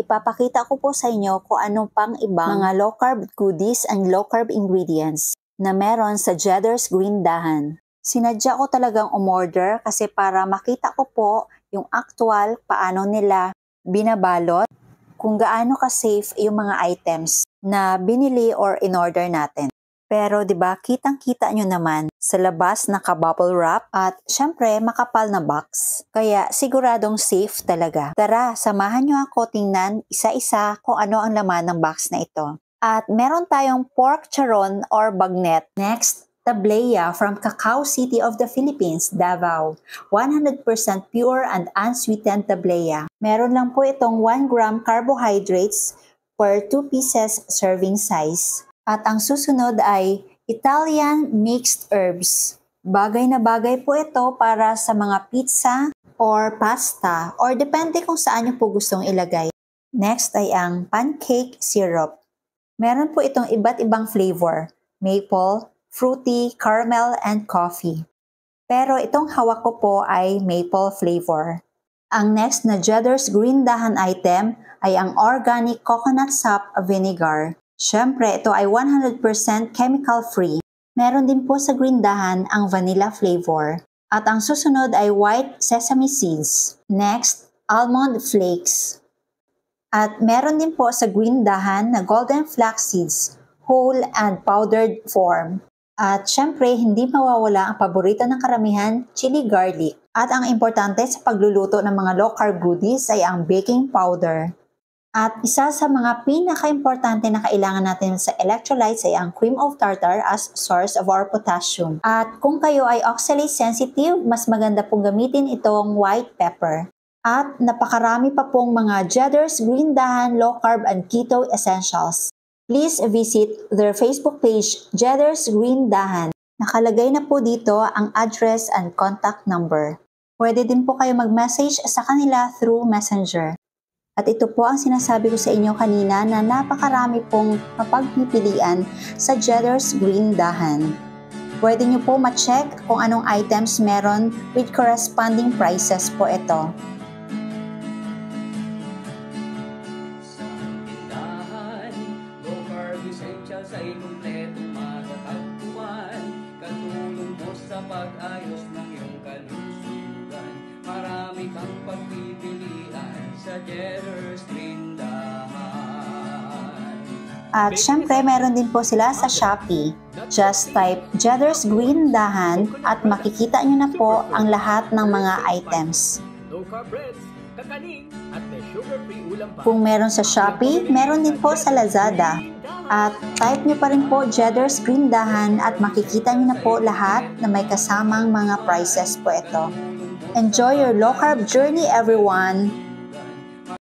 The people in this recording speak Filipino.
ipapakita ko po sa inyo kung ano pang ibang mga low-carb goodies and low-carb ingredients na meron sa Jedder's Green Dahan. Sinadya ko talagang umorder kasi para makita ko po yung actual paano nila binabalot, kung gaano ka-safe yung mga items na binili or in-order natin. Pero 'di ba, kitang-kita nyo naman sa labas naka-bubble wrap at syempre makapal na box. Kaya siguradong safe talaga. Tara, samahan nyo ako tingnan isa-isa kung ano ang laman ng box na ito. At meron tayong pork charon or bagnet. Next, tablea from Cacao City of the Philippines, Davao. 100% pure and unsweetened tablea. Meron lang po itong 1 gram carbohydrates per 2 pieces serving size. At ang susunod ay Italian mixed herbs. Bagay na bagay po ito para sa mga pizza or pasta or depende kung saan nyo po gustong ilagay. Next ay ang pancake syrup. Meron po itong iba't ibang flavor, maple, fruity, caramel, and coffee. Pero itong hawak ko po ay maple flavor. Ang next na Jedder's Green Dahan item ay ang organic coconut sap vinegar. Siyempre, ito ay 100% chemical-free. Meron din po sa Green Dahan ang vanilla flavor. At ang susunod ay white sesame seeds. Next, almond flakes. At meron din po sa Green Dahan na golden flax seeds, whole and powdered form. At syempre, hindi mawawala ang paborito ng karamihan, chili garlic. At ang importante sa pagluluto ng mga low-carb goodies ay ang baking powder. At isa sa mga pinaka-importante na kailangan natin sa electrolytes ay ang cream of tartar as source of our potassium. At kung kayo ay oxalate sensitive, mas maganda pong gamitin itong white pepper. At napakarami pa pong mga Jedder's Green Dahan Low Carb and Keto Essentials. Please visit their Facebook page, Jedder's Green Dahan. Nakalagay na po dito ang address and contact number. Pwede din po kayo mag-message sa kanila through Messenger. At ito po ang sinasabi ko sa inyo kanina na napakarami pong mapagpipilian sa Jedder's Green Dahan. Pwede nyo po ma-check kung anong items meron with corresponding prices po ito. Sa tindahan, low-carb essentials ay kumpletong matatagpuan. Katulong mo sa pag-ayos ng iyong kalusugan. Marami kang pagpipilian sa Jedder's Green Dahan. At syempre, meron din po sila sa Shopee. Just type Jedder's Green Dahan at makikita nyo na po ang lahat ng mga items. Low-carb breads, kakanin, at may sugar-free ulam pa. Kung meron sa Shopee, meron din po sa Lazada. At type nyo pa rin po Jedder's Green Dahan at makikita nyo na po lahat na may kasamang mga prices po ito. Enjoy your low-carb journey, everyone!